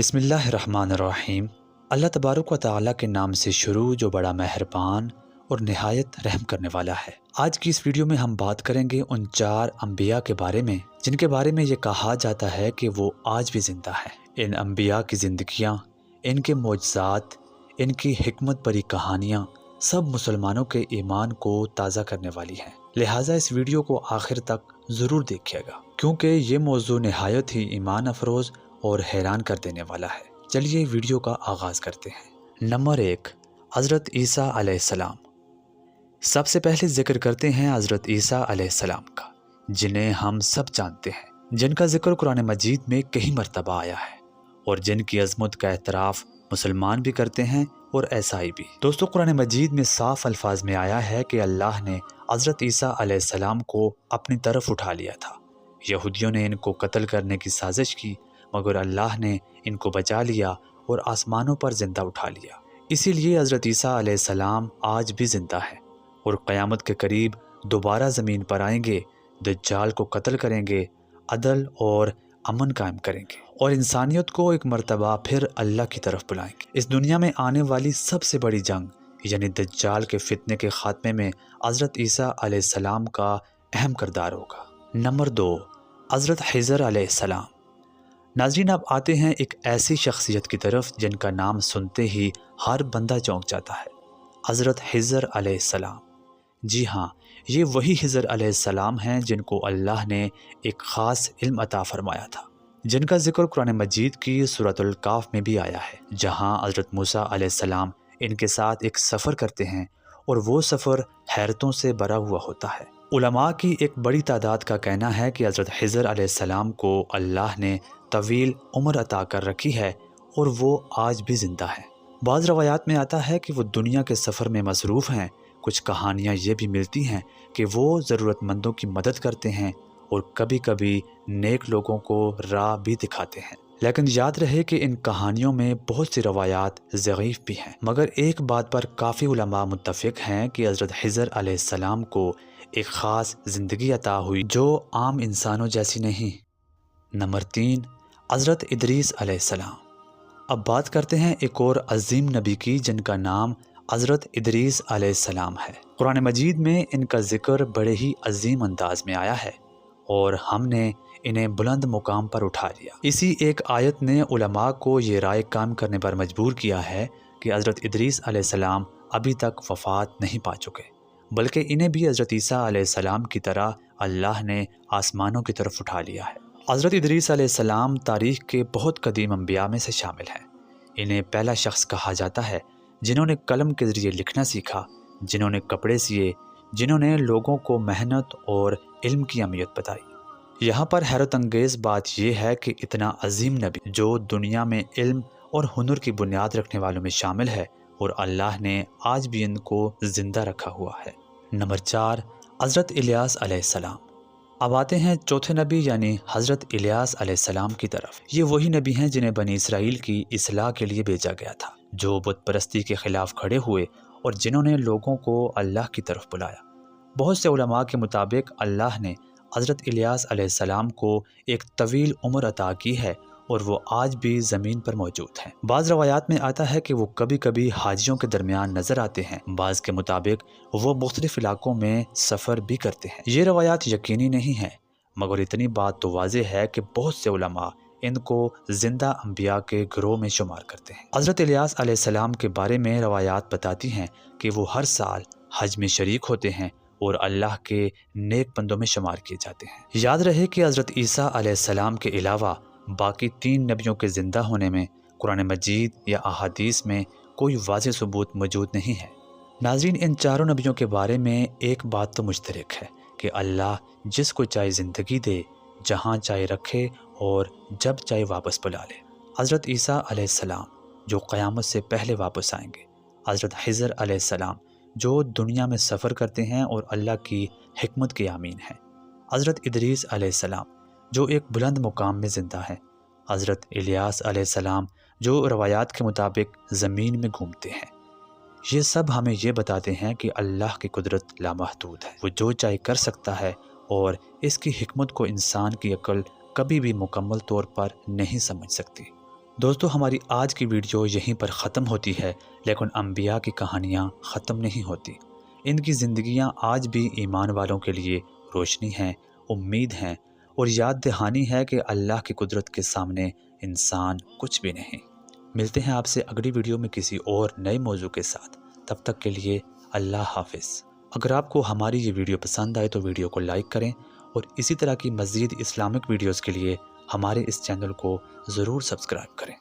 बिस्मिल्लाहिर्रहमानिर्रहीम। अल्लाह तबारक व तआला के नाम से शुरू जो बड़ा मेहरबान और निहायत रहम करने वाला है। आज की इस वीडियो में हम बात करेंगे उन 4 अम्बिया के बारे में जिनके बारे में ये कहा जाता है कि वो आज भी ज़िंदा है। इन अम्बिया की ज़िंदगियाँ, इनके मोजज़ात, इनकी हिकमत भरी कहानियाँ सब मुसलमानों के ईमान को ताज़ा करने वाली हैं। लिहाजा इस वीडियो को आखिर तक ज़रूर देखिएगा क्योंकि ये मौजू निहायत ही ईमान अफरोज़ और हैरान कर देने वाला है। चलिए वीडियो का आगाज़ करते हैं। नंबर 1, हज़रत ईसा अलैहिस्सलाम। सबसे पहले जिक्र करते हैं हज़रत ईसा अलैहिस्सलाम का, जिन्हें हम सब जानते हैं, जिनका जिक्र कुरान मजीद में कई मरतबा आया है और जिनकी अज़मत का एतराफ़ मुसलमान भी करते हैं और ईसाई भी। दोस्तों, कुरान मजीद में साफ अल्फाज में आया है कि अल्लाह ने हज़रत ईसा अलैहिस्सलाम को अपनी तरफ उठा लिया था। यहूदियों ने इनको कत्ल करने की साजिश की, मगर अल्लाह ने इनको बचा लिया और आसमानों पर ज़िंदा उठा लिया। इसीलिए हज़रत ईसा अलैहिस्सलाम आज भी ज़िंदा है और क़यामत के करीब दोबारा ज़मीन पर आएंगे, दज्जाल को कत्ल करेंगे, अदल और अमन कायम करेंगे और इंसानियत को एक मरतबा फिर अल्लाह की तरफ बुलाएंगे। इस दुनिया में आने वाली सबसे बड़ी जंग यानी दज्जाल के फितने के ख़ात्मे में हज़रत ईसा अलैहिस्सलाम का अहम किरदार होगा। नंबर 2, हज़रत हिज़र अलैहिस्सलाम। नाज़रीन, अब आते हैं एक ऐसी शख्सियत की तरफ जिनका नाम सुनते ही हर बंदा चौंक जाता है, हज़रत हिज़र अलैहिस्सलाम। जी हाँ, ये वही हिज़र अलैहिस्सलाम हैं जिनको अल्लाह ने एक ख़ास इल्म अता फरमाया था, जिनका जिक्र कुरान मजीद की सूरतुल काफ में भी आया है, जहाँ हज़रत मूसा अलैहिस्सलाम इनके साथ एक सफ़र करते हैं और वो सफ़र हैरतों से भरा हुआ होता है। उलमा की एक बड़ी तादाद का कहना है कि हज़रत हिज़र अलैहिस्सलाम को अल्लाह ने तवील उम्र अता कर रखी है और वो आज भी ज़िंदा है। बाज़ रवायात में आता है कि वो दुनिया के सफ़र में मसरूफ़ हैं। कुछ कहानियाँ ये भी मिलती हैं कि वो ज़रूरतमंदों की मदद करते हैं और कभी कभी नेक लोगों को राह भी दिखाते हैं। लेकिन याद रहे कि इन कहानियों में बहुत सी रवायात ज़ईफ़ भी हैं, मगर एक बात पर काफ़ी उलमा मुत्तफ़िक़ हैं कि हज़रत हिज़र अलैहिस्सलाम को एक ख़ास ज़िंदगी अता हुई जो आम इंसानों जैसी नहीं। नंबर 3, हज़रत इदरीस अलैहिस्सलाम। अब बात करते हैं एक और अज़ीम नबी की जिनका नाम हज़रत इदरीस अलैहिस्सलाम है। कुरान मजीद में इनका ज़िक्र बड़े ही अज़ीम अंदाज में आया है और हमने इन्हें बुलंद मुकाम पर उठा लिया। इसी एक आयत ने उलमा को ये राय काम करने पर मजबूर किया है कि हज़रत इदरीस अलैहिस्सलाम अभी तक वफ़ात नहीं पा चुके, बल्कि इन्हें भी हज़रत ईसा अलैहिस्सलाम की तरह अल्लाह ने आसमानों की तरफ उठा लिया है। हज़रत इदरीस अलैहिस्सलाम तारीख़ के बहुत कदीम अम्बिया में से शामिल हैं। इन्हें पहला शख्स कहा जाता है जिन्होंने कलम के ज़रिए लिखना सीखा, जिन्होंने कपड़े सिए, जिन्होंने लोगों को मेहनत और इल्म की अहमियत बताई। यहाँ पर हैरत अंगेज़ बात यह है कि इतना अजीम नबी जो दुनिया में इल्म और हुनर की बुनियाद रखने वालों में शामिल है और अल्लाह ने आज भी इनको ज़िंदा रखा हुआ है। नंबर 4, हज़रत इलियास अलैहिस्सलाम। अब आते हैं चौथे नबी यानी हज़रत इलियास अलैहिस्सलाम की तरफ। ये वही नबी हैं जिन्हें बनी इसराइल की इस्लाह के लिए भेजा गया था, जो बुत परस्ती के ख़िलाफ़ खड़े हुए और जिन्होंने लोगों को अल्लाह की तरफ बुलाया। बहुत से उलमा के मुताबिक अल्लाह ने हज़रत इलियास अलैहिस्सलाम को एक तवील उम्र अता की है और वो आज भी ज़मीन पर मौजूद हैं। बाज़ रवायात में आता है कि वो कभी कभी हाजियों के दरमियान नज़र आते हैं। बाज़ के मुताबिक वो मुख्तलिफ इलाकों में सफ़र भी करते हैं। ये रवायात यकीनी नहीं है, मगर इतनी बात तो वाज़ेह है कि बहुत से उलमा इनको ज़िंदा अम्बिया के गिरोह में शुमार करते हैं। हज़रत इलियास अलैहिस्सलाम के बारे में रवायात बताती हैं कि वो हर साल हज में शरीक होते हैं और अल्लाह के नेक बंदों में शुमार किए जाते हैं। याद रहे कि हज़रत ईसा अलैहिस्सलाम के अलावा बाकी 3 नबियों के ज़िंदा होने में कुरान मजीद या अहादीस में कोई वाज़ेह सबूत मौजूद नहीं है। नाज़रीन, इन चारों नबियों के बारे में एक बात तो मुश्तरक है कि अल्लाह जिसको चाहे ज़िंदगी दे, जहाँ चाहे रखे और जब चाहे वापस बुला ले। हज़रत ईसा अलैहिस्सलाम जो क़यामत से पहले वापस आएंगे, हज़रत हिज़र अलैहिस्सलाम जो दुनिया में सफ़र करते हैं और अल्लाह की हिकमत के आमीन हैं, हज़रत इदरीस अलैहिस्सलाम जो एक बुलंद मुकाम में ज़िंदा है, हज़रत इलियास अलैहिस्सलाम जो रवायात के मुताबिक ज़मीन में घूमते हैं। ये सब हमें ये बताते हैं कि अल्लाह की कुदरत लामहदूद है। वो जो चाहे कर सकता है और इसकी हिकमत को इंसान की अक्ल कभी भी मुकम्मल तौर पर नहीं समझ सकती। دوستو ہماری آج کی ویڈیو یہیں پر ختم ہوتی ہے، لیکن انبیاء کی کہانیاں ختم نہیں ہوتی۔ ان کی زندگیاں آج بھی ایمان والوں کے لیے روشنی ہیں، امید ہیں اور یاد دہانی ہے کہ اللہ کی قدرت کے سامنے انسان کچھ بھی نہیں۔ ملتے ہیں آپ سے اگلی ویڈیو میں کسی اور نئے موضوع کے ساتھ، تب تک کے لیے اللہ حافظ۔ اگر آپ کو ہماری یہ ویڈیو پسند آئے تو ویڈیو کو لائک کریں اور اسی طرح کی مزید اسلامک ویڈیوز کے لیے ہمارے اس چینل کو ضرور سبسکرائب کریں۔